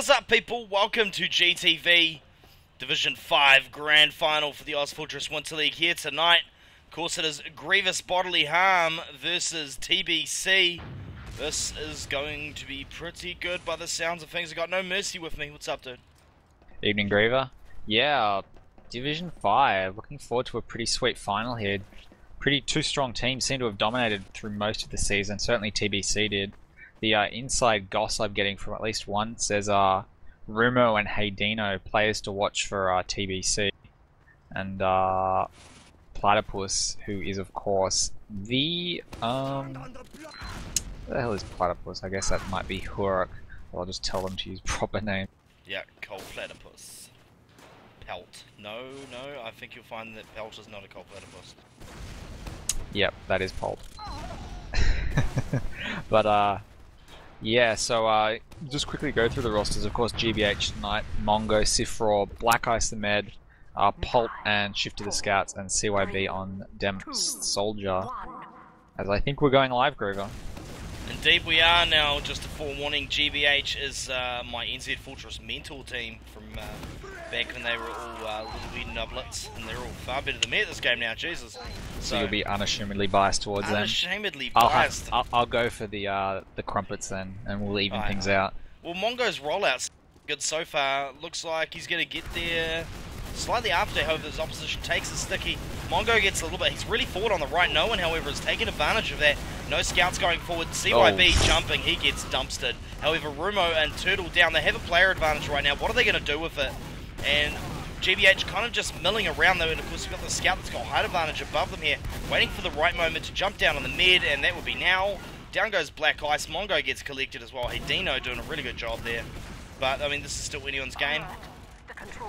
What's up, people? Welcome to GTV Division 5 Grand Final for the Oz Fortress Winter League here tonight. Of course, it is Grievous Bodily Harm versus TBC. This is going to be pretty good by the sounds of things. I got no mercy with me. What's up, dude? Evening, Griever. Yeah, Division 5. Looking forward to a pretty sweet final here. Two strong teams seem to have dominated through most of the season. Certainly TBC did. The inside goss I'm getting from at least one says Rumo and Haydino players to watch for TBC. And Platypus, who is of course the what the hell is Platypus? I guess that might be Huruk. I'll just tell them to use proper name. Yeah, Cold Platypus. Pelt. No, I think you'll find that Pelt is not a Cold Platypus. Yep, that is Pulp. But yeah, so just quickly go through the rosters. Of course, GBH tonight, Mongo, Sifraw, Black Ice the Med, Pulp and Shift to the Scouts, and CYB on Dem Soldier. As I think we're going live, Grover. Indeed we are now. Just a forewarning, GBH is my NZ Fortress mentor team from back when they were all little wee nublets, and they're all far better than me at this game now, Jesus. So you'll be unashamedly biased towards them? Unashamedly biased. I'll go for the Crumpets then, and we'll even things out. Well, Mongo's rollout's good so far. Looks like he's going to get there slightly after, however, his opposition takes a sticky. Mongo gets a little bit, he's really forward on the right. No one, however, has taken advantage of that. No scouts going forward. CYB jumping, he gets dumpstered. However, Rumo and Turtle down, they have a player advantage right now. What are they going to do with it? And GBH kind of just milling around though, and of course you've got the scout that's got height advantage above them here, waiting for the right moment to jump down on the mid, and that would be now. Down goes Black Ice, Mongo gets collected as well. Hey, Dino doing a really good job there. But, I mean, this is still anyone's game.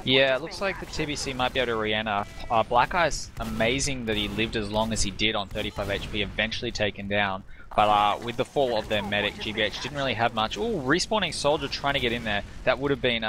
Yeah, it looks like the TBC might be able to re-enter. Black Ice, amazing that he lived as long as he did on 35 HP, eventually taken down. But with the fall of their medic, GBH didn't really have much. Ooh, respawning Soldier trying to get in there. That would have been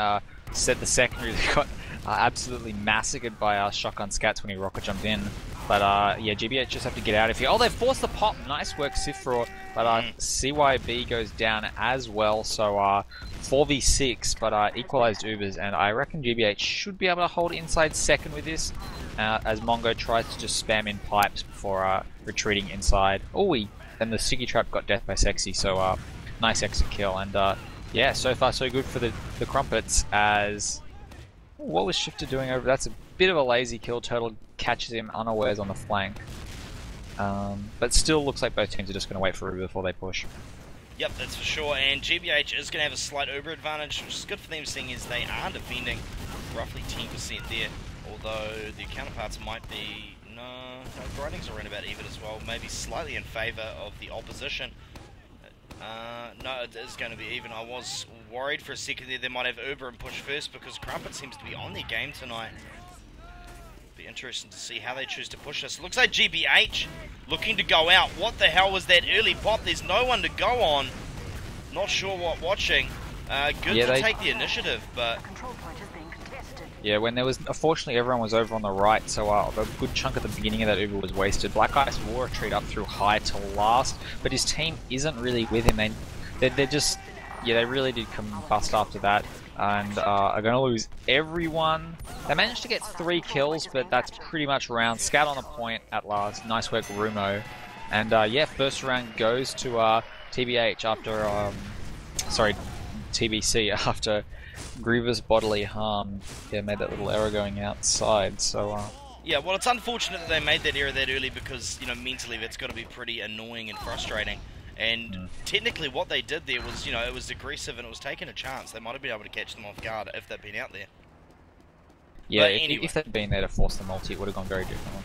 set the secondary. They got absolutely massacred by Shotgun Scats when he rocket jumped in. But yeah, GBH just have to get out of here. Oh, they forced the pop. Nice work, Sifraw. But CYB goes down as well. So 4v6, but equalized Ubers. And I reckon GBH should be able to hold inside second with this. As Mongo tries to just spam in pipes before retreating inside. Oh, and the Siggy Trap got death by Sexy. So nice exit kill. And yeah, so far so good for the Crumpets. As what was Shifter doing over? That's a bit of a lazy kill. Turtle catches him unawares on the flank. But still looks like both teams are just going to wait for Uber before they push. Yep, that's for sure. And GBH is going to have a slight Uber advantage, which is good for them, seeing as they are defending roughly 10% there. Although the counterparts might be... No, grindings are around about even as well. Maybe slightly in favour of the opposition. No, it is going to be even. I was worried for a second there they might have Uber and push first, because Crumpet seems to be on their game tonight. Be interesting to see how they choose to push this. Looks like GBH looking to go out. What the hell was that early pop? There's no one to go on. Not sure what watching. Good to take the initiative, but... Yeah, when there was... Unfortunately, everyone was over on the right, so a good chunk at the beginning of that Uber was wasted. Black Ice wore a retreat up through high to last, but his team isn't really with him. They're just... Yeah, they really did combust after that, and are going to lose everyone. They managed to get 3 kills, but that's pretty much round. Scout on the point at last. Nice work, Rumo. And yeah, first round goes to TBH after... sorry, TBC after... Grievous Bodily Harm. Yeah, made that little error going outside, so... Yeah, well, it's unfortunate that they made that error that early because, you know, mentally that's got to be pretty annoying and frustrating. And technically what they did there was, you know, it was aggressive and it was taking a chance. They might have been able to catch them off guard if they'd been out there. Yeah, anyway, if they'd been there to force the multi, it would have gone very differently.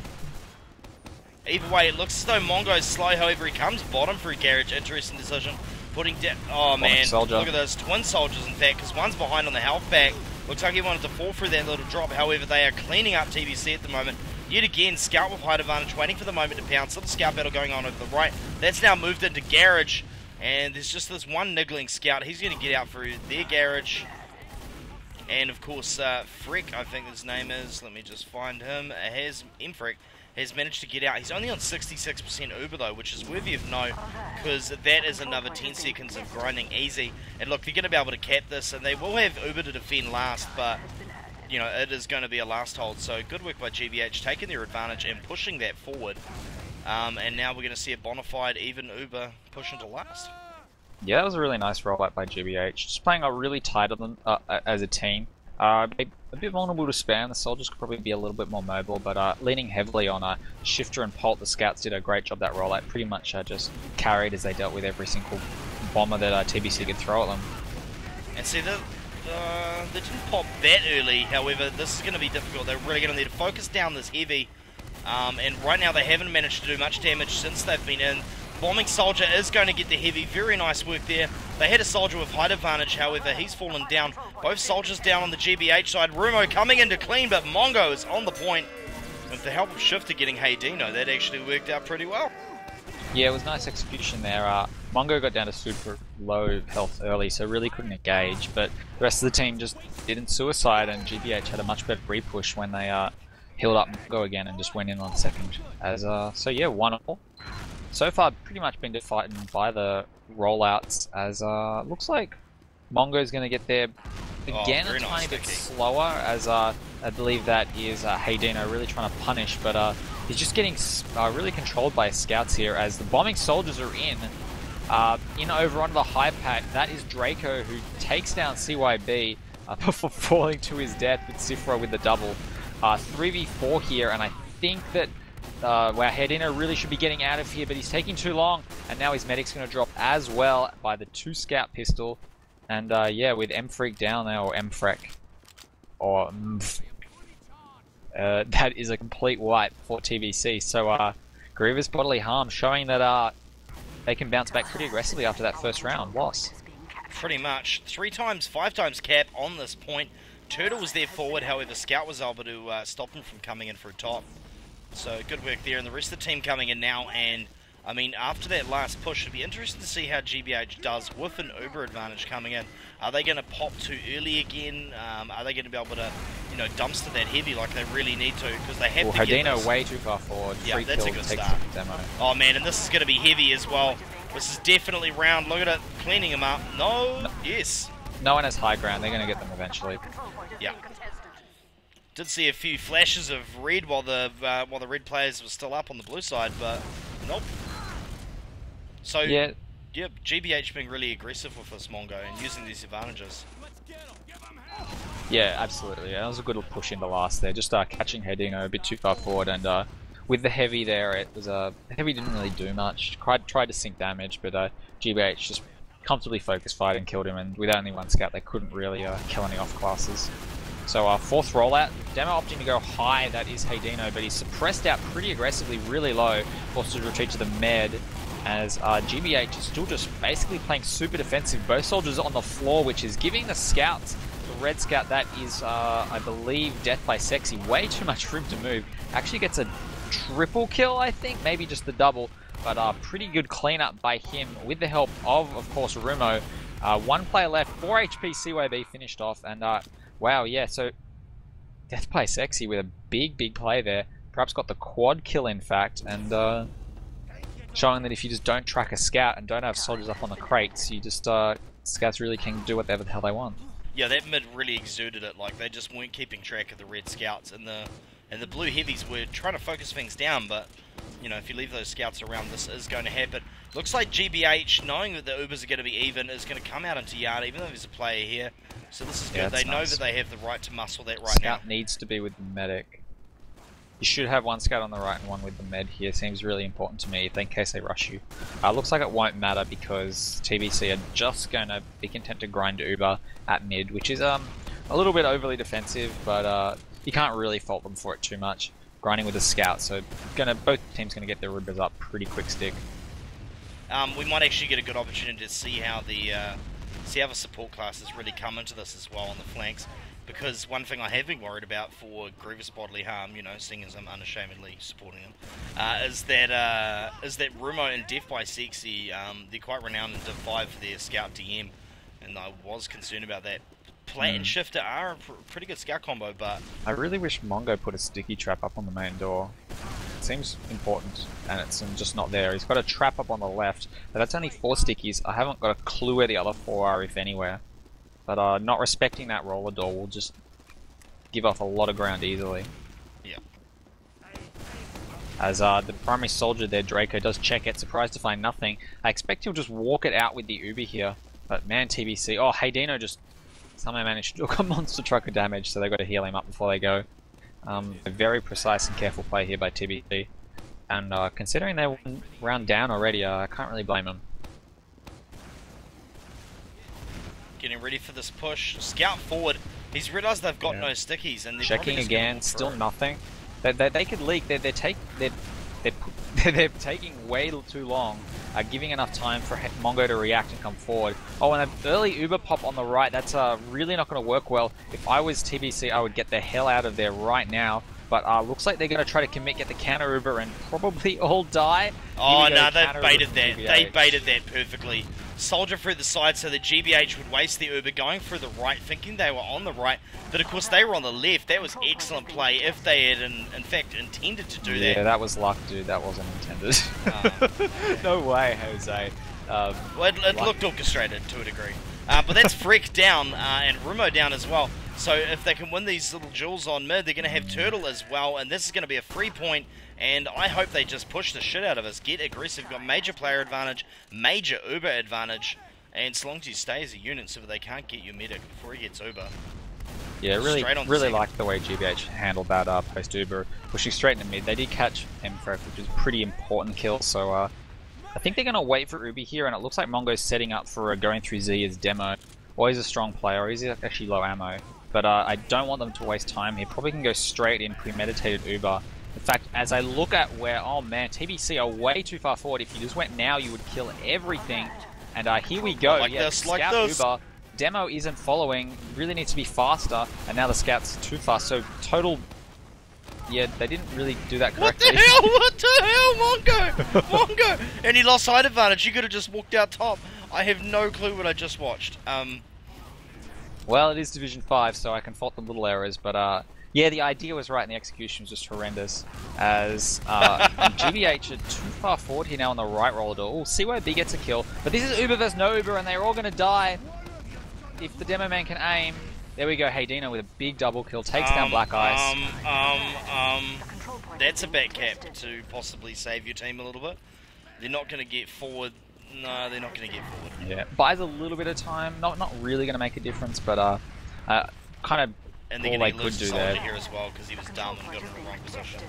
Either way, it looks as though Mongo's slow, however, he comes bottom through Garage. Interesting decision. Putting down... Oh, man. Look at those twin soldiers, in fact, because one's behind on the health pack. Looks like he wanted to fall through that little drop. However, they are cleaning up TBC at the moment. Yet again, Scout with height advantage, waiting for the moment to pounce. Little Scout battle going on over the right. That's now moved into Garage. And there's just this one niggling Scout. He's going to get out through their Garage. And, of course, Frick, I think his name is. Let me just find him. Has M-Frick has managed to get out. He's only on 66% Uber though, which is worthy of note, because that is another 10 seconds of grinding easy. And look, they're going to be able to cap this, and they will have Uber to defend last, but you know, it is going to be a last hold. So good work by GBH, taking their advantage and pushing that forward. And now we're going to see a bona fide even Uber push into last. Yeah, that was a really nice rollout by GBH. Just playing really tight on them as a team. A bit vulnerable to spam. The soldiers could probably be a little bit more mobile, but leaning heavily on Shifter and Polt, the scouts did a great job that rollout. Pretty much just carried as they dealt with every single bomber that TBC could throw at them. And see, they didn't pop that early. However, this is going to be difficult. They're really going to need to focus down this heavy. And right now they haven't managed to do much damage since they've been in. Bombing Soldier is going to get the heavy. Very nice work there. They had a soldier with height advantage, however, he's fallen down. Both soldiers down on the GBH side. Rumo coming in to clean, but Mongo is on the point. With the help of Shifter getting Haydino, that actually worked out pretty well. Yeah, it was nice execution there. Mongo got down to super low health early, so really couldn't engage, but the rest of the team just didn't suicide, and GBH had a much better repush when they healed up Mongo again and just went in on second. So yeah, 1-all. So far, pretty much been defined by the rollouts, as looks like Mongo's going to get there again a tiny bit slower, as I believe that is Haydino really trying to punish, but he's just getting really controlled by his scouts here, as the bombing soldiers are in over onto the high pack. That is Draco, who takes down CYB before falling to his death with Sifra with the double. 3v4 here, and I think that Haydino really should be getting out of here, but he's taking too long, and now his medic's going to drop as well by the 2 scout pistol. And yeah, with M-Freak down there, or M-Frek, or that is a complete wipe for TBC. So Grievous Bodily Harm showing that they can bounce back pretty aggressively after that first round loss. Pretty much. 5 times cap on this point. Turtle was there forward, however Scout was able to stop him from coming in for a top. So good work there, and the rest of the team coming in now, and I mean, after that last push, it'd be interesting to see how GBH does with an Uber advantage coming in. Are they going to pop too early again? Are they going to be able to, you know, dumpster that heavy like they really need to? Because they have to get this. Way too far forward. Yeah, that's a good start. Demo. Oh man, and this is going to be heavy as well. This is definitely round. Look at it, cleaning him up. No. Yes. No one has high ground. They're going to get them eventually. Yeah. Did see a few flashes of red while the red players were still up on the blue side, but nope. So, yeah, GBH being really aggressive with this Mongo and using these advantages. Yeah, absolutely. Yeah, that was a good push in the last there. Just catching Haydino a bit too far forward, and with the heavy there, it was the heavy didn't really do much. Tried to sink damage, but GBH just comfortably focused fight and killed him, and with only 1 scout, they couldn't really kill any off classes. So 4th rollout, Demo opting to go high, that is Haydino, but he's suppressed out pretty aggressively, really low, forced to retreat to the med, as GBH is still just basically playing super defensive. Both soldiers on the floor, which is giving the scouts, the red scout that is, I believe, Death by Sexy, way too much room to move. Actually gets a triple kill, I think, maybe just the double, but pretty good cleanup by him with the help of course, Rumo. 1 player left, 4 HP CYB finished off, and wow, yeah, so Death by Sexy with a big play there. Perhaps got the quad kill, in fact, and showing that if you just don't track a scout and don't have soldiers up on the crates, you just scouts really can do whatever the hell they want. Yeah, that mid really exuded it. Like, they just weren't keeping track of the red scouts, and the blue heavies were trying to focus things down, but you know, if you leave those scouts around, this is going to happen. Looks like GBH, knowing that the Ubers are going to be even, is going to come out into yard, even though there's a player here. So this is good. They know that they have the right to muscle that right now. Scout needs to be with the medic. You should have 1 scout on the right and 1 with the med here. Seems really important to me in case they rush you. Looks like it won't matter because TBC are just going to be content to grind Uber at mid, which is a little bit overly defensive, but you can't really fault them for it too much. Grinding with a scout, so both teams going to get their Ubers up pretty quick stick. We might actually get a good opportunity to see how the support classes really come into this as well on the flanks. Because one thing I have been worried about for Grievous Bodily Harm, you know, seeing as I'm unashamedly supporting him, is that Rumo and Death by Sexy, they're quite renowned in Div 5 for their scout DM, and I was concerned about that. Plat and Shifter are a pretty good scout combo, but I really wish Mongo put a sticky trap up on the main door. It seems important, and it's just not there. He's got a trap up on the left, but that's only 4 stickies. I haven't got a clue where the other 4 are, if anywhere. But not respecting that roller door will just give off a lot of ground easily. Yeah. As the primary soldier there, Draco, does check it, surprised to find nothing. I expect he'll just walk it out with the Uber here. But man, TBC... Oh, Haydino just somehow managed to do a monster truck of damage, so they've got to heal him up before they go. A very precise and careful play here by TBC. And considering they're 1 round down already, I can't really blame them. Getting ready for this push. Scout forward. He's realised they've got no stickies, and they're checking again. Still nothing. They could leak. They're taking way too long. Giving enough time for Mongo to react and come forward. Oh, and an early Uber pop on the right. That's really not going to work well. If I was TBC, I would get the hell out of there right now. But looks like they're going to try to commit, get the counter Uber, and probably all die. Oh no, they baited that. They baited that perfectly. Soldier through the side so that GBH would waste the Uber, going through the right, thinking they were on the right, but of course they were on the left. That was excellent play if they had in fact intended to do that. Yeah, that was luck, dude. That wasn't intended. No way, Jose. Well, it looked orchestrated to a degree. But that's Freck down and Rumo down as well. So if they can win these little duels on mid, they're going to have Turtle as well, and this is going to be a free point. And I hope they just push the shit out of us, get aggressive, got major player advantage, major Uber advantage, and so long as you stay as a unit so that they can't get your medic before he gets Uber. Yeah, really liked the way GBH handled that post Uber, pushing straight in the mid. They did catch MFrek, which is a pretty important kill, so I think they're going to wait for Uber here, and it looks like Mongo's setting up for going through Z as demo. Or he's a strong player, or he's actually low ammo. But I don't want them to waste time here. Probably can go straight in premeditated Uber. In fact, as I look at where, oh man, TBC are way too far forward. If you just went now, you would kill everything. And here we go. Like yeah, this, Scout like this. Uber. Demo isn't following. Really needs to be faster. And now the Scout's too fast. So total... Yeah, they didn't really do that correctly. What the hell? What the hell? Mongo! Mongo! And he lost height advantage. He could have just walked out top. I have no clue what I just watched. Well, it is Division 5, so I can fault the little errors, but yeah, the idea was right and the execution was just horrendous. As GBH are too far forward here now on the right roller door. Oh, CYB gets a kill, but this is Uber versus no Uber, and they're all going to die if the demo man can aim. There we go, Haydino with a big double kill, takes down Black Ice. That's a back cap to possibly save your team a little bit. They're not going to get forward. No, they're not going to get forward. Yeah, buys a little bit of time. Not really going to make a difference, but kind of and they're all going they to could lose do Soldier there. here as well because he was dumb and got in the wrong position.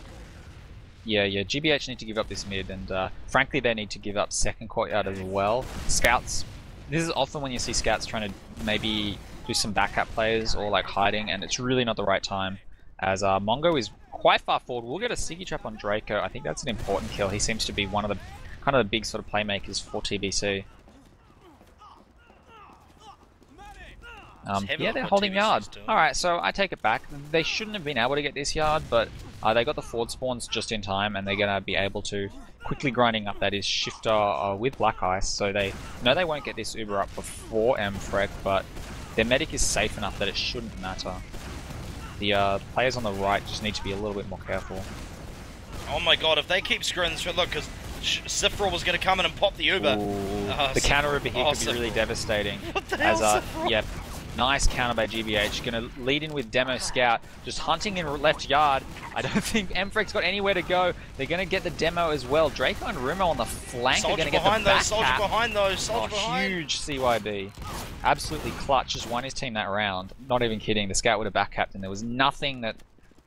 Yeah, GBH need to give up this mid, and frankly, they need to give up second courtyard as well. Scouts. This is often when you see scouts trying to maybe do some backup players or like hiding, and it's really not the right time. As Mongo is quite far forward, we'll get a sticky trap on Draco. I think that's an important kill. He seems to be one of the kind of the big sort of playmakers for TBC. Yeah, they're holding yard. Alright, so I take it back. They shouldn't have been able to get this yard, but they got the forward spawns just in time, and they're going to be able to quickly grinding up that is Shifter with Black Ice, so they know they won't get this Uber up before MFrek, but their medic is safe enough that it shouldn't matter. The players on the right just need to be a little bit more careful. Oh my god, if they keep screwing this through, look, because Sifril was going to come in and pop the Uber. The counter Uber here could be really devastating. What the hell, yeah, nice counter by GBH. Going to lead in with Demo Scout, just hunting in left yard. I don't think MFrek's got anywhere to go. They're going to get the Demo as well. Draco and Rumo on the flank are going to get the back Soldier behind those, Soldier behind. Huge CYB. Absolutely clutch. Just won his team that round. Not even kidding. The Scout would have back capped, and there was nothing that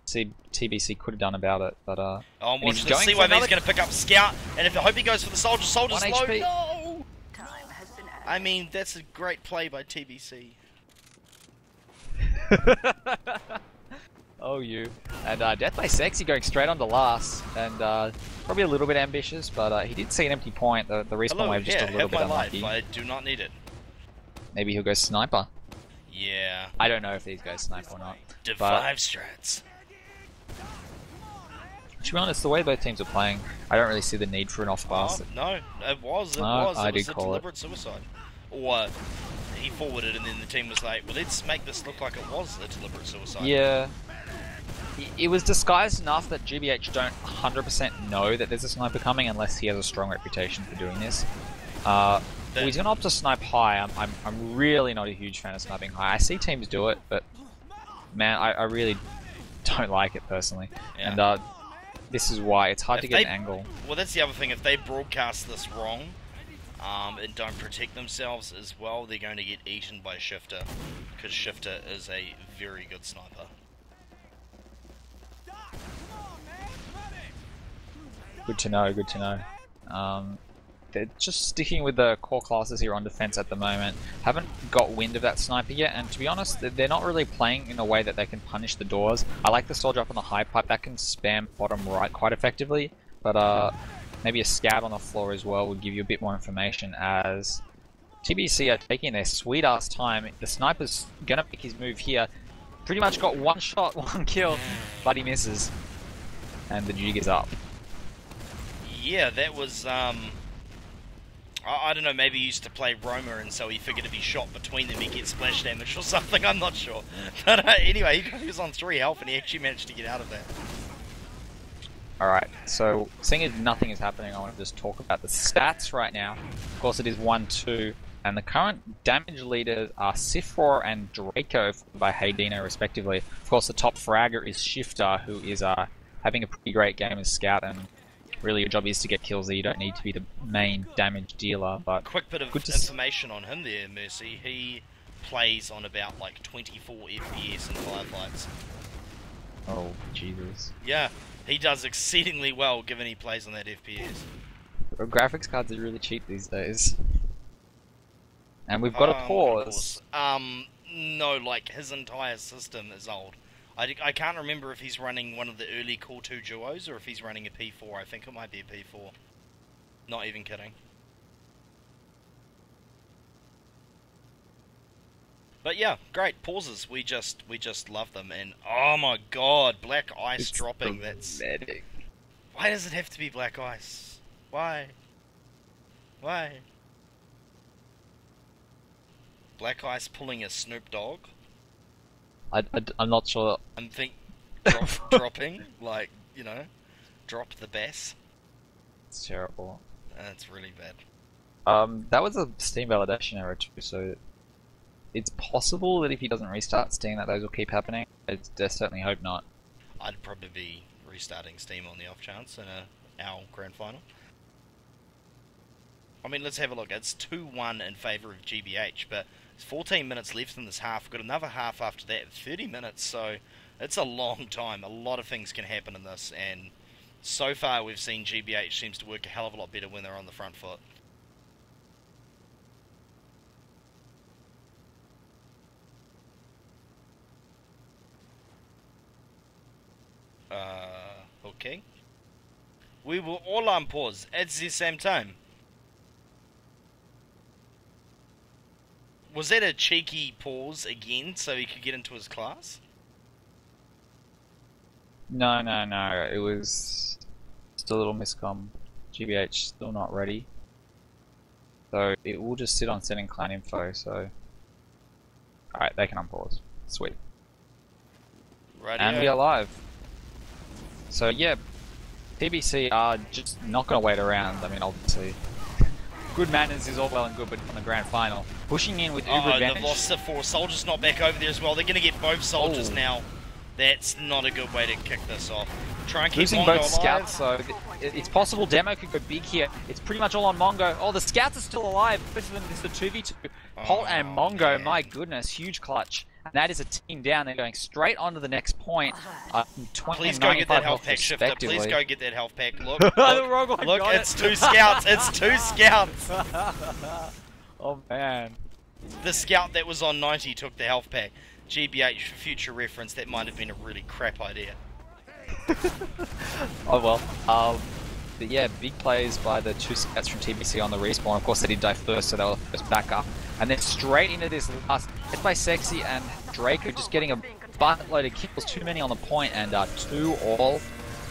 TBC could have done about it, but oh, I'm watching the CYB's going to pick up Scout, and if I hope he goes for the Soldier, Soldier's low. No! I mean, that's a great play by TBC. Oh, you. And Death by Sexy going straight on to last, and probably a little bit ambitious, but he did see an empty point. The respawn wave just a little bit unlucky. I do not need it. Maybe he'll go sniper. Yeah. I don't know if these guys snipe or not. Div5 strats. To be honest, the way both teams are playing, I don't really see the need for an off-pass. No, it was a deliberate suicide. Or he forwarded and then the team was like, well, let's make this look like it was a deliberate suicide. Yeah. It was disguised enough that GBH don't 100% know that there's a sniper coming unless he has a strong reputation for doing this. Well, he's going to opt to snipe high. I'm really not a huge fan of sniping high. I see teams do it, but man, I really don't like it personally. Yeah. And this is why it's hard to get an angle. Well, that's the other thing. If they broadcast this wrong and don't protect themselves as well, they're going to get eaten by Shifter, because Shifter is a very good sniper. Good to know, good to know. They're just sticking with the core classes here on defense at the moment. Haven't got wind of that sniper yet, and to be honest, they're not really playing in a way that they can punish the doors. I like the soldier up on the high pipe, that can spam bottom right quite effectively, but maybe a scout on the floor as well would give you a bit more information, as TBC are taking their sweet ass time. The sniper's gonna make his move here. Pretty much got one shot, one kill, but he misses. And the jig is up. Yeah, that was, I don't know, maybe he used to play Roma and so he figured if he shot between them he'd get splash damage or something, I'm not sure. But anyway, he was on 3 health and he actually managed to get out of that. Alright, so seeing as nothing is happening, I want to just talk about the stats right now. Of course it is 1-2, and the current damage leaders are Sifror and Draco, followed by Haydino respectively. Of course the top fragger is Shifter, who is having a pretty great game as Scout, and really your job is to get kills there. You don't need to be the main damage dealer, but... Quick bit of information on him there, Mercy. He plays on about like 24 FPS in firefights. Oh, Jesus. Yeah, he does exceedingly well given he plays on that FPS. Graphics cards are really cheap these days. And we've got a pause. No, like his entire system is old. I can't remember if he's running one of the early Core 2 duos or if he's running a P4. I think it might be a P4. Not even kidding. But yeah, great pauses. We just love them. And oh my god, black ice it's dropping. Dramatic. Why does it have to be black ice? Why? Why? Black ice pulling a Snoop Dogg. I'm not sure. I'm dropping, like, you know, drop the bass. It's terrible. That's really bad. That was a Steam validation error too, so it's possible that if he doesn't restart Steam that those will keep happening. I certainly hope not. I'd probably be restarting Steam on the off chance in our grand final. I mean, let's have a look. It's 2-1 in favour of GBH, but there's 14 minutes left in this half. We've got another half after that, 30 minutes, so it's a long time. A lot of things can happen in this, and so far we've seen GBH seems to work a hell of a lot better when they're on the front foot. Okay. We were all on pause at the same time. Was that a cheeky pause again so he could get into his class? No. It was just a little miscom. GBH still not ready. So it will just sit on setting clan info, so... Alright, they can unpause. Sweet. Rightio. And we are live. So yeah, TBC are just not going to wait around. I mean, obviously, good manners is all well and good, but on the grand final, pushing in with uber advantage. They've lost the 4 soldiers, not back over there as well. They're going to get both soldiers now. That's not a good way to kick this off. Try and keep losing Mongo both alive. scouts, so it's possible Demo could go big here. It's pretty much all on Mongo. Oh, the scouts are still alive. Both of them, this is a 2v2. Holt and Mongo, man. My goodness, huge clutch. And that is a team down. They're going straight on to the next point. 20 Please go get that health pack, Shifter. Please go get that health pack. Look, the wrong one, look, it's 2 scouts. It's 2 scouts. Oh man. The scout that was on 90 took the health pack. GBH, for future reference, that might have been a really crap idea. Oh well. But yeah, big plays by the 2 scouts from TBC on the respawn. Of course, they did die first, so they were first back up. And then straight into this last hit by Sexy and Draco, just getting a buttload of kills. Too many on the point, and 2 all.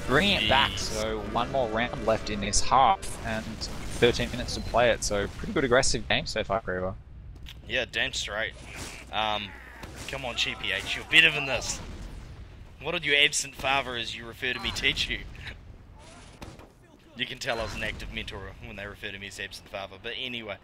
Bringing it back, so 1 more round left in this half, and 13 minutes to play it. So pretty good aggressive game so far, Griever. Yeah, damn straight. Come on, GBH, you're better than this. What did your absent father, as you refer to me, teach you? You can tell I was an active mentor when they refer to me as absent father. But anyway.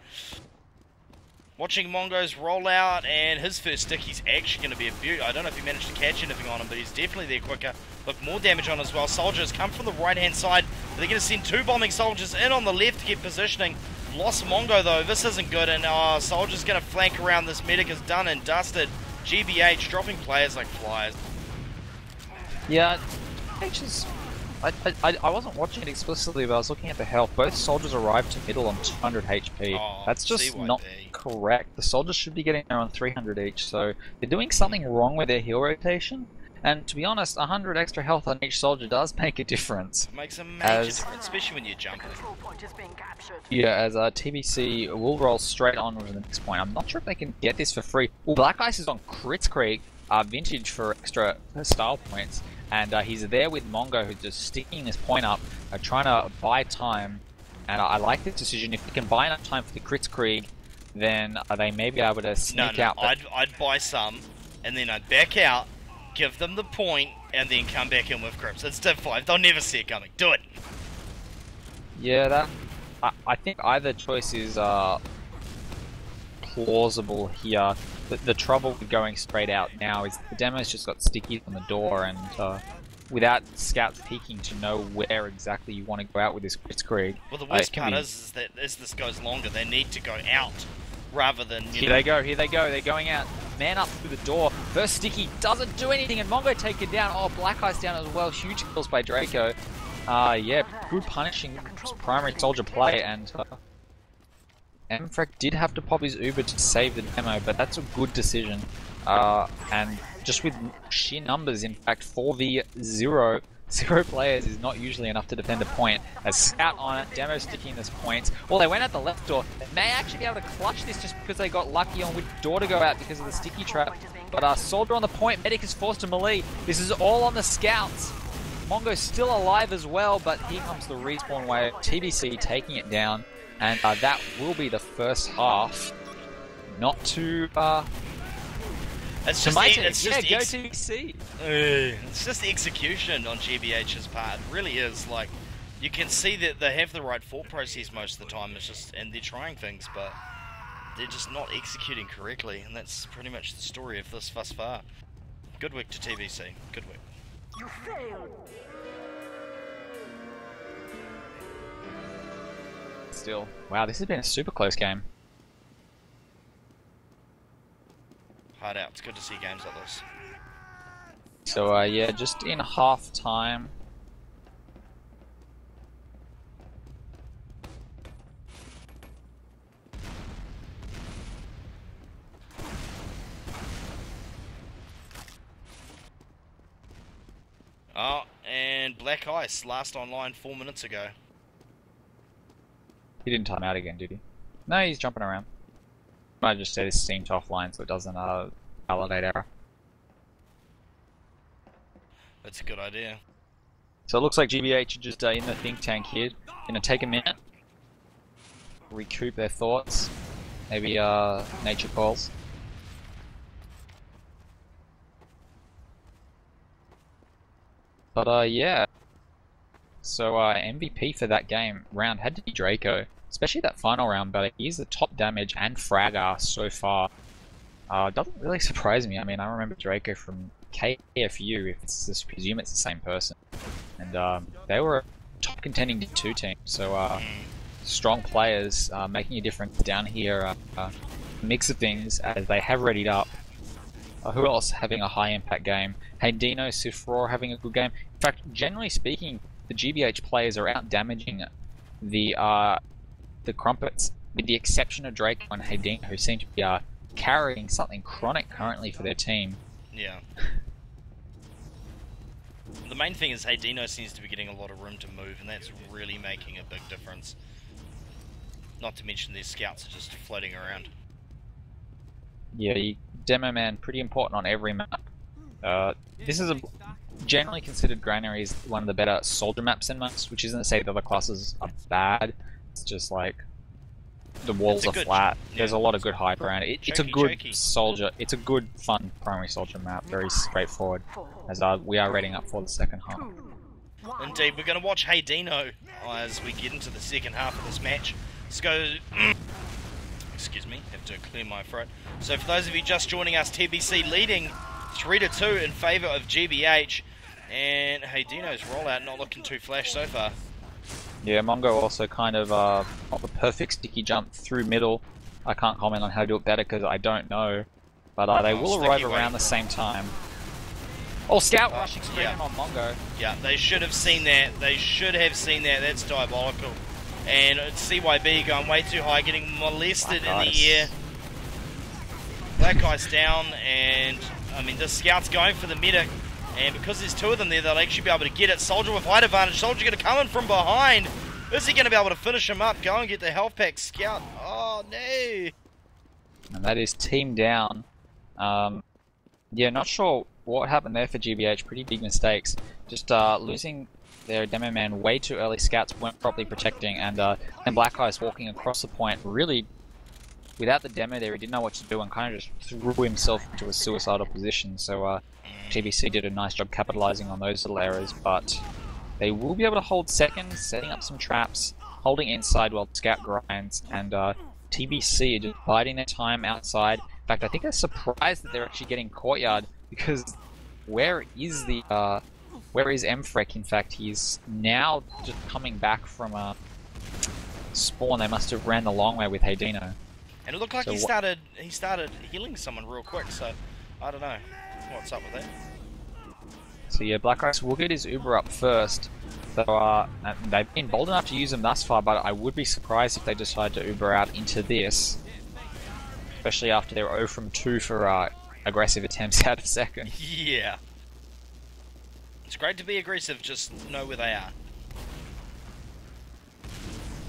Watching Mongo's roll out, and his first stick, he's actually going to be a beaut. I don't know if he managed to catch anything on him, but he's definitely there quicker. Look, more damage on as well. Soldiers come from the right-hand side. They're going to send two bombing soldiers in on the left to get positioning. Lost Mongo, though. This isn't good, and Soldier's going to flank around. This medic is done and dusted. GBH dropping players like flies. Yeah, I wasn't watching it explicitly, but I was looking at the health. Both soldiers arrived to middle on 200 HP. Oh, that's just CYP. not correct. The soldiers should be getting around 300 each, so they're doing something wrong with their heal rotation. And to be honest, 100 extra health on each soldier does make a difference. It makes a major difference, especially when you're jumping. Yeah, as TBC will roll straight on with the next point. I'm not sure if they can get this for free. Well, Black Ice is on Crits Creek, vintage for extra style points. And he's there with Mongo, who's just sticking this point up, trying to buy time. And I like this decision. If they can buy enough time for the Crits Krieg, then they may be able to sneak out. I'd buy some, and then I'd back out, give them the point, and then come back in with Crips. It's Div 5. They'll never see it coming. Do it. Yeah, I think either choice is plausible here. The trouble with going straight out now is the demo's just got sticky on the door, and without scouts peeking to know where exactly you want to go out with this Krieg. Well, the worst part is that as this goes longer, they need to go out rather than. Here they go, they're going out. Man up through the door. First sticky doesn't do anything, and Mongo taken down. Oh, Black Ice down as well. Huge kills by Draco. Yeah, good punishing primary soldier play, and Mfrek did have to pop his Uber to save the demo, but that's a good decision. And just with sheer numbers, in fact, 4v0, 0 players is not usually enough to defend a point. As Scout on it, Demo sticking this points. Well, they went out the left door. They may actually be able to clutch this just because they got lucky on which door to go out because of the sticky trap. But Soldier on the point, Medic is forced to melee. This is all on the Scouts. Mongo's still alive as well, but here comes the respawn wave. TBC taking it down. And that will be the first half. Not to it's just go TBC. It's just execution on GBH's part. It really is. Like, you can see that they have the right thought process most of the time. It's just, and they're trying things, but they're just not executing correctly. And that's pretty much the story of this thus far. Good work to TBC. Good work. You failed. Still, wow, this has been a super close game. Hard out. It's good to see games like this. So yeah, just in half time. Oh, and Black Ice last online 4 minutes ago. He didn't time out again, did he? No, he's jumping around. I just set his Steam to offline so it doesn't validate error. That's a good idea. So it looks like GBH are just in the think tank here. Gonna take a minute, recoup their thoughts, maybe nature calls. But yeah. So MVP for that round had to be Draco, especially that final round, but he's the top damage and fragger so far. Doesn't really surprise me. I mean, I remember Draco from KFU, if it's just presume it's the same person. And they were a top contending D2 team, so strong players making a difference down here. Mix of things as they have readied up. Who else having a high impact game? Hey Dino, Sifror having a good game. In fact, generally speaking, the GBH players are out damaging the Crumpets, with the exception of Drake and Haydina, who seem to be carrying something chronic currently for their team. Yeah. The main thing is Haydino seems to be getting a lot of room to move, and that's really making a big difference. Not to mention these scouts are just floating around. Yeah, Demo Man, pretty important on every map. This is generally considered Granary is one of the better soldier maps in most, which isn't to say the other classes are bad. It's just like the walls are flat. There's a lot of good high ground. It's a good Choky. soldier. It's a good, fun primary soldier map. Very straightforward. As we are reading up for the second half. Indeed, we're going to watch Haydino as we get into the second half of this match. Let's go. Excuse me, have to clear my throat. So for those of you just joining us, TBC leading 3-2 in favour of GBH, and Haydino's rollout not looking too flash so far. Yeah, Mongo also kind of not the perfect sticky jump through middle. I can't comment on how to do it better because I don't know, but they will arrive around the same time. Oh, scout rushing straight in on Mongo. Yeah, they should have seen that. They should have seen that. That's diabolical. And CYB going way too high, getting molested in the air. Black guy's down, and I mean, the scout's going for the medic. And because there's two of them there, they'll actually be able to get it. Soldier with height advantage. Soldier going to come in from behind. Is he going to be able to finish him up? Go and get the health pack. Scout. Oh, no. And that is team down. Yeah, not sure what happened there for GBH. Pretty big mistakes. Just losing their demo man way too early. Scouts weren't properly protecting, and Black Eyes walking across the point. Really, without the demo there, he didn't know what to do and kind of just threw himself into a suicidal position. So GBC did a nice job capitalizing on those little errors, but they will be able to hold second, setting up some traps, holding inside while Scout grinds, and TBC are just biding their time outside. In fact, I think they're surprised that they're actually getting courtyard, because where is Mfrek? In fact, he's now just coming back from a spawn. They must have ran the long way with Haydino. And it looked like he started healing someone real quick, so I don't know what's up with that. So yeah, Black Ice will get his Uber up first. So they've been bold enough to use him thus far, but I would be surprised if they decide to Uber out into this. Especially after they're 0 from 2 for aggressive attempts out of second. Yeah. It's great to be aggressive, just know where they are.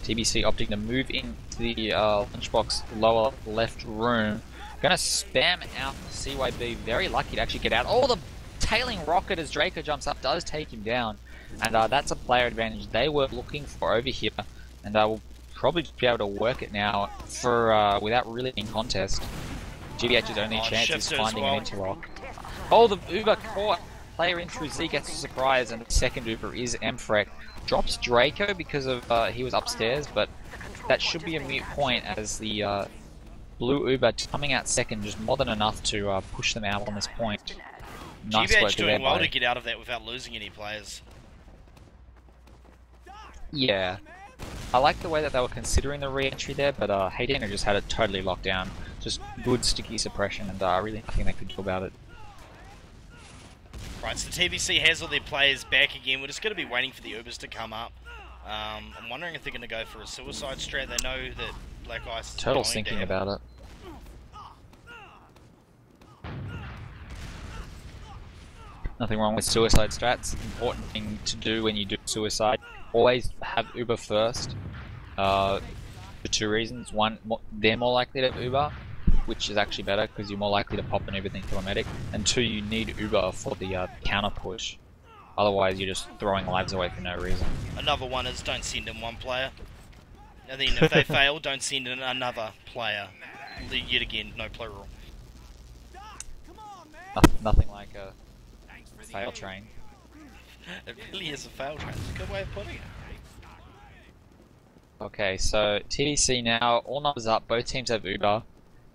TBC opting to move into the lunchbox lower left room. Gonna spam out CYB, very lucky to actually get out. Oh, the tailing rocket as Draco jumps up does take him down. And that's a player advantage they were looking for over here. And will probably just be able to work it now for without really in contest. GBH's only chance is finding an interlock. Oh, the Uber caught. Player in through Z gets a surprise, and the second Uber is Mfrek. Drops Draco because of he was upstairs, but that should be a mute point as the blue Uber coming out second just more than enough to push them out on this point. Nice GBH doing well to get out of that without losing any players. Yeah. I like the way that they were considering the re-entry there, but Haydino just had it totally locked down. Just good sticky suppression, and really nothing they could do about it. Right, so TBC has all their players back again. We're just going to be waiting for the Ubers to come up. I'm wondering if they're going to go for a suicide strat. They know that Black Ice is Turtle's thinking about it. Nothing wrong with suicide strats. Important thing to do when you do suicide. Always have Uber first. For two reasons. One, they're more likely to Uber, which is actually better because you're more likely to pop an Uber than kill a medic. And two, you need Uber for the counter push. Otherwise, you're just throwing lives away for no reason. Another one is don't send in one player. And then if they fail, don't send in another player. Yet again, no plural. Nothing like a fail train. It really is a fail train. It's a good way of putting it. Okay, so TBC now, all numbers up, both teams have Uber.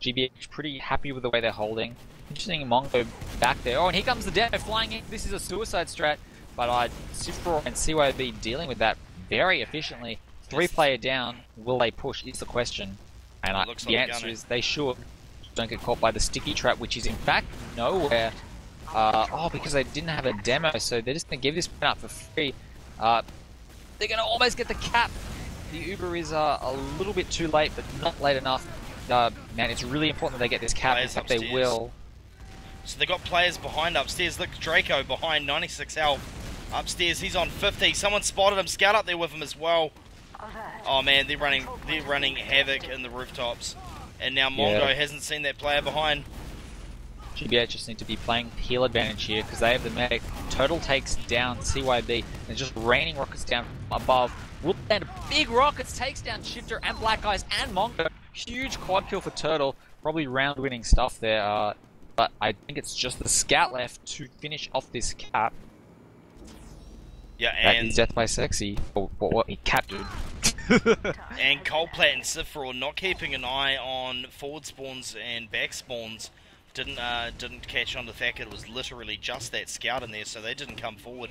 GBH pretty happy with the way they're holding. Interesting, Mongo back there. Oh, and here comes the demo flying in. This is a suicide strat, but Sifro and CYB dealing with that very efficiently. 3-player down, will they push is the question. And the answer is they should. Don't get caught by the sticky trap, which is in fact nowhere. Because they didn't have a demo, so they're just going to give this point out for free. They're going to almost get the cap. The Uber is a little bit too late, but not late enough. Man, it's really important that they get this cap, if they will. So they got players behind upstairs. Look, Draco behind 96 health. Upstairs, he's on 50. Someone spotted him. Scout up there with him as well. Oh man, they're running havoc in the rooftops. And now Mongo hasn't seen that player behind. GBH just need to be playing heal advantage here because they have the medic. Total takes down CYB and just raining rockets down from above. will land big rockets, takes down Shifter and Black Eyes and Mongo. Huge quad kill for Turtle, probably round-winning stuff there. But I think it's just the scout left to finish off this cap. Yeah, That and is Death by Sexy. Or what? Cap, dude. and Coldplat and Sifror not keeping an eye on forward spawns and back spawns didn't catch on the fact that it was literally just that scout in there, so they didn't come forward.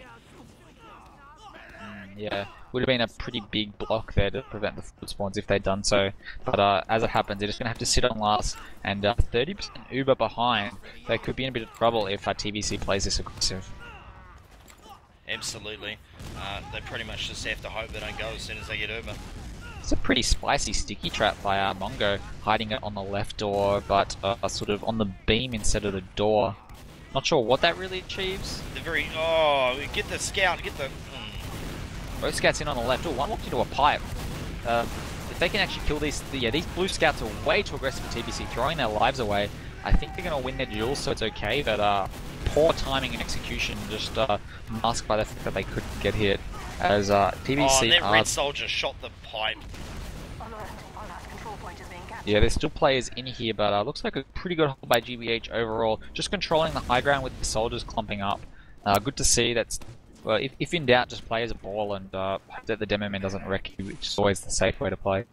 Yeah, would have been a pretty big block there to prevent the forward spawns if they'd done so. But as it happens, they're just going to have to sit on last, and 30% Uber behind. They could be in a bit of trouble if TBC plays this aggressive. Absolutely. They pretty much just have to hope they don't go as soon as they get Uber. It's a pretty spicy sticky trap by Mongo, hiding it on the left door, but sort of on the beam instead of the door. Not sure what that really achieves. The very... Oh, get the scout, get the... Both scouts in on the left. Oh, one walked into a pipe. If they can actually kill these blue scouts are way too aggressive for TBC, throwing their lives away. I think they're going to win their duels, so it's okay, but poor timing and execution just masked by the fact that they couldn't get hit. As TBC... Oh, that red soldier shot the pipe. Yeah, there's still players in here, but looks like a pretty good hold by GBH overall. Just controlling the high ground with the soldiers clumping up. Good to see. That's... Well, if in doubt, just play as a ball and hope that the demo man doesn't wreck you, which is always the safe way to play.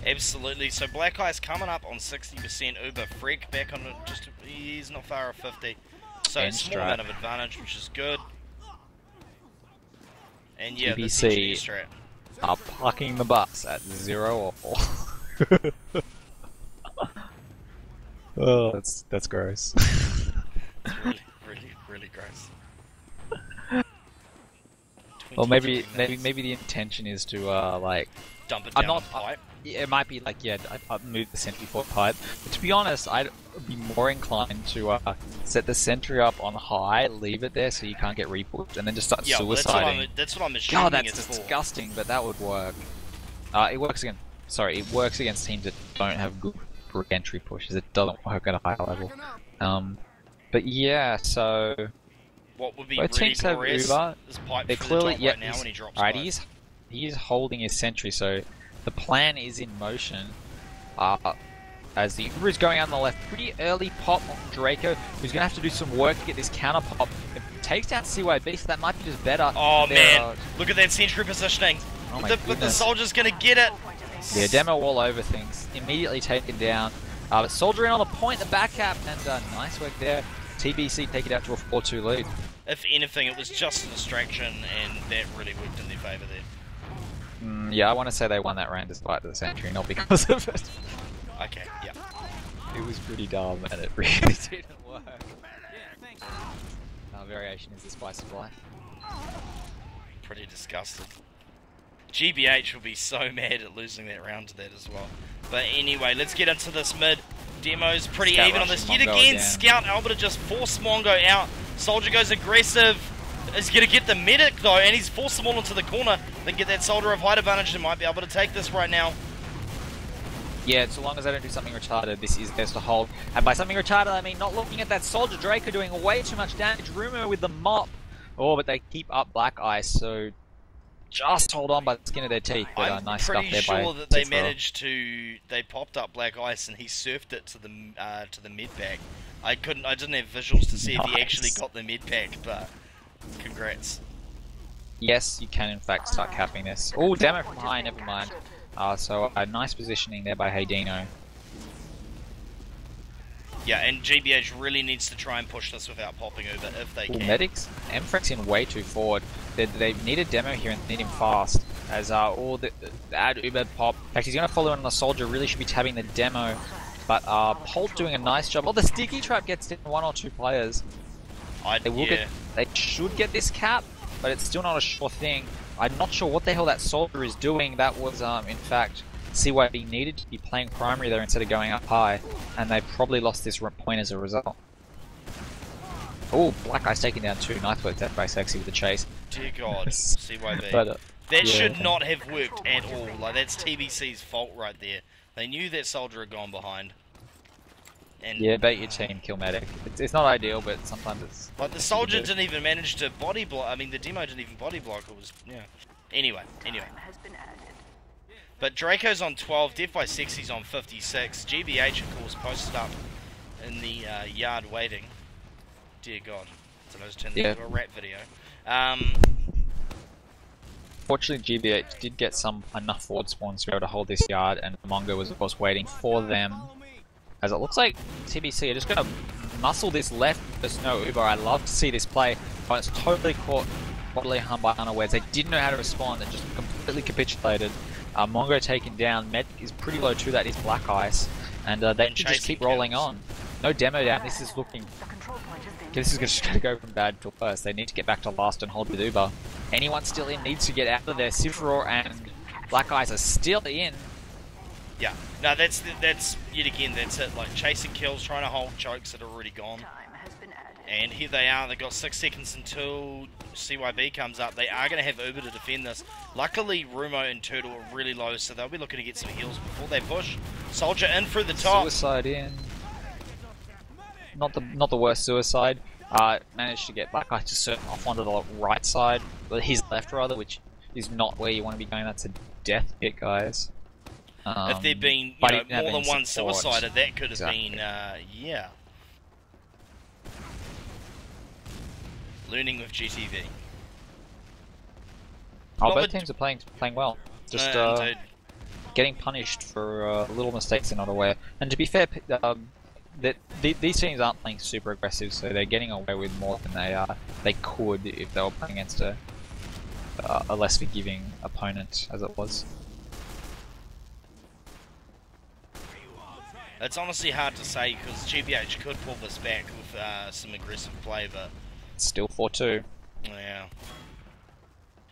Absolutely. So Black Eyes coming up on 60%. Uber Freak back on just... He's not far off 50. So small amount of advantage, which is good. And yeah, TBC are parking the bus at 0 all. Oh, that's gross. It's really gross. Well, maybe the intention is to like dump it down the pipe. It might be like I'd move the sentry for pipe. But to be honest, I'd be more inclined to set the sentry up on high, leave it there so you can't get repushed, and then just start suiciding. That's what I'm assuming. God, that's disgusting, but that would work. It works against teams that don't have good entry pushes. It doesn't work at a high level. But yeah, so what would be both really teams have Uber. They're clearly right now when he drops. Alright, he is holding his sentry, so the plan is in motion. As the Uber is going out on the left, pretty early pop on Draco, who's going to have to do some work to get this counter pop. It takes down CYB, so that might be just better. Oh man, look at that sentry positioning. Oh my but the soldier's going to get it. Yeah, demo all over things. Immediately taken down. But Soldier in on the point, the back cap, and nice work there. TBC take it out to a 4-2 lead. If anything, it was just a distraction, and that really worked in their favour there. Yeah, I want to say they won that round despite the sentry, not because of it. Okay, yeah. It was pretty dumb, and it really didn't work. Variation is the spice of life. Pretty disgusted. GBH will be so mad at losing that round to that as well. But anyway, let's get into this mid. Demo's pretty Scout even on this. Yet Mongo again, Scout able to just force Mongo out. Soldier goes aggressive. Is going to get the medic though, and he's forced them all into the corner. They get that Soldier of height advantage and might be able to take this right now. Yeah, so long as they don't do something retarded, this is best to hold. And by something retarded, I mean not looking at that Soldier. Draco doing way too much damage. Rumor with the mop. Oh, but they keep up Black Ice, so just hold on by the skin of their teeth. But, nice stuff there. I'm pretty sure that they managed to. They popped up Black Ice and he surfed it to the mid pack. I didn't have visuals to see if he actually got the mid pack, but congrats. Yes, you can in fact start capping this. Oh, demo from high. Never mind. So a nice positioning there by Haydino. Yeah, and GBH really needs to try and push this without popping over if they can. Medics, Mfrex in way too forward. They need a demo here and they need him fast. As all the add Uber pop. In fact, he's going to follow in on the Soldier. Really should be tabbing the demo. But Polt doing a nice job. Oh, the sticky trap gets in 1 or 2 players. They should get this cap, but it's still not a sure thing. I'm not sure what the hell that Soldier is doing. That was, in fact, CYB needed to be playing primary there instead of going up high, and they probably lost this point as a result. Oh, Black Eye's taking down 2. Nice work that by Sexy with the chase. Dear God, CYB. But, that should not have worked at all. Like, that's TBC's fault right there. They knew that Soldier had gone behind. And yeah, bait your team, kill medic. It's not ideal, but sometimes it's... Like, the soldier didn't even manage to body block. I mean, the demo didn't even body block. It was, yeah. Anyway. But Draco's on 12, Death by Sexy's on 56. GBH, of course, posted up in the yard waiting. Dear God. So I just turned that into a rap video. Fortunately, GBH did get enough forward spawns to be able to hold this yard, and Mongo was, of course, waiting for them. As it looks like TBC are just going to muscle this left. There's no Uber. I love to see this play, but it's totally caught bodily harm by unawares. They didn't know how to respond and just completely capitulated. Mongo taken down. Med is pretty low too. That is Black Ice, and they just keep rolling on. No demo down. This is looking... This is just going to go from bad to worse. They need to get back to last and hold with Uber. Anyone still in needs to get out of there. Sifror and Black Ice are still in. Yeah, no, that's yet again, that's it. Like, chasing kills, trying to hold chokes that are already gone. And here they are. They've got 6 seconds until CYB comes up. They are going to have Uber to defend this. Luckily, Rumo and Turtle are really low, so they'll be looking to get some heals before they push. Soldier in through the top. Suicide in. Not the worst suicide. Managed to get Black Ice to surf off onto the right side, but his left rather, which is not where you want to be going. That's a death hit, guys. If there'd been more than one suicider, that could have been, yeah. Learning with GTV. Both teams are playing well. Just getting punished for little mistakes they're not aware. And to be fair, these teams aren't playing super aggressive, so they're getting away with more than they could if they were playing against a less forgiving opponent, as it was. It's honestly hard to say because GBH could pull this back with some aggressive play, but still 4-2. Yeah.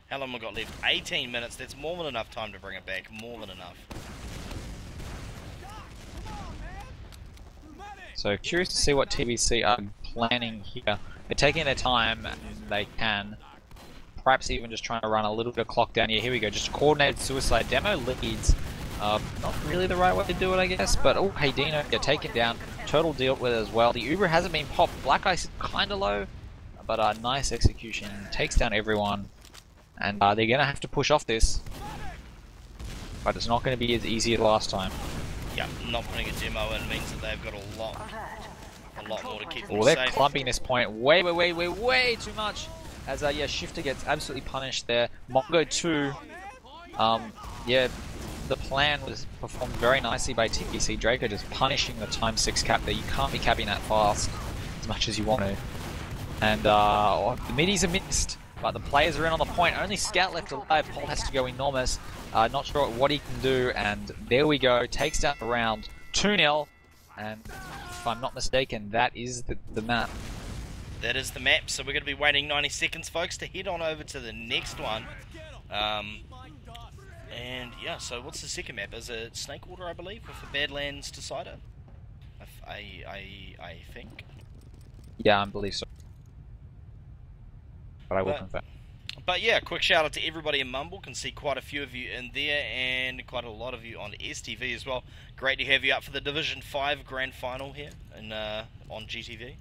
How long have we got left? 18 minutes. That's more than enough time to bring it back. More than enough. So curious to see what TBC are planning here. They're taking their time, and they can. Perhaps even just trying to run a little bit of clock down here. Here we go. Just coordinated suicide. Demo leads. Not really the right way to do it, I guess, but oh, hey Dino, you're taken down. Turtle dealt with it as well. The Uber hasn't been popped. Black Ice is kind of low, but nice execution. Takes down everyone, and they're going to have to push off this. But it's not going to be as easy as last time. Yeah, not putting a demo in means that they've got a lot more to keep them Well, they're safe. clumping this point way too much. As yeah, Shifter gets absolutely punished there. Mongo 2, yeah. The plan was performed very nicely by TBC. Draco just punishing the time 6 cap there. You can't be capping that fast as much as you want to. And the middies are missed, but the players are in on the point. Only Scout left alive. Paul has to go enormous. Not sure what he can do. And there we go. Takes down the round. 2-0. And if I'm not mistaken, that is the map. That is the map. So we're going to be waiting 90 seconds, folks, to head on over to the next one. And yeah, so what's the second map? Is it Snakewater, I believe, with the Badlands Decider? I think. Yeah, I believe so. But I will confirm. But yeah, quick shout out to everybody in Mumble. Can see quite a few of you in there, and quite a lot of you on STV as well. Great to have you up for the Division 5 Grand Final here in, on GTV.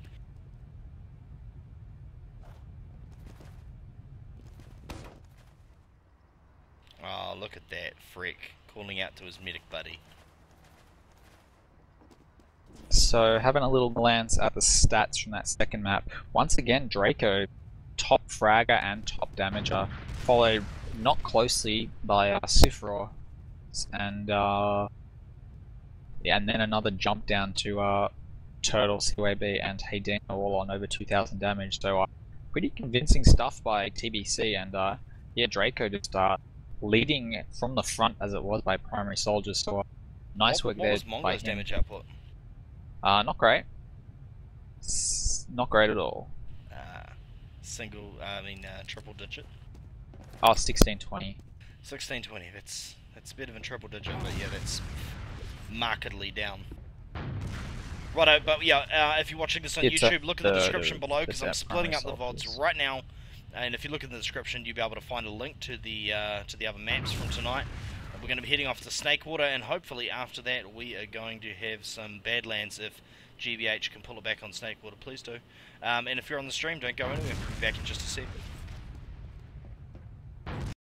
Oh, look at that, Freak, calling out to his medic buddy. So, having a little glance at the stats from that second map. Once again, Draco, top fragger and top damager, followed not closely by Sifror, and yeah, and then another jump down to Turtle, CYB, and Hayden, all on over 2,000 damage. So, pretty convincing stuff by TBC, and yeah, Draco just leading from the front as it was by primary soldiers. So nice work there. What was Mongo's damage output? Not great. Not great at all. Triple digit. Oh, 1620. 1620. That's a bit of a triple digit, but yeah, that's markedly down. Righto, but yeah, if you're watching this on YouTube, look at the description below because I'm splitting up the VODs right now. And if you look in the description, you'll be able to find a link to the other maps from tonight. we're going to be heading off to Snakewater, and hopefully after that we are going to have some Badlands if GBH can pull it back on Snakewater. Please do. And if you're on the stream, don't go anywhere. We'll be back in just a sec.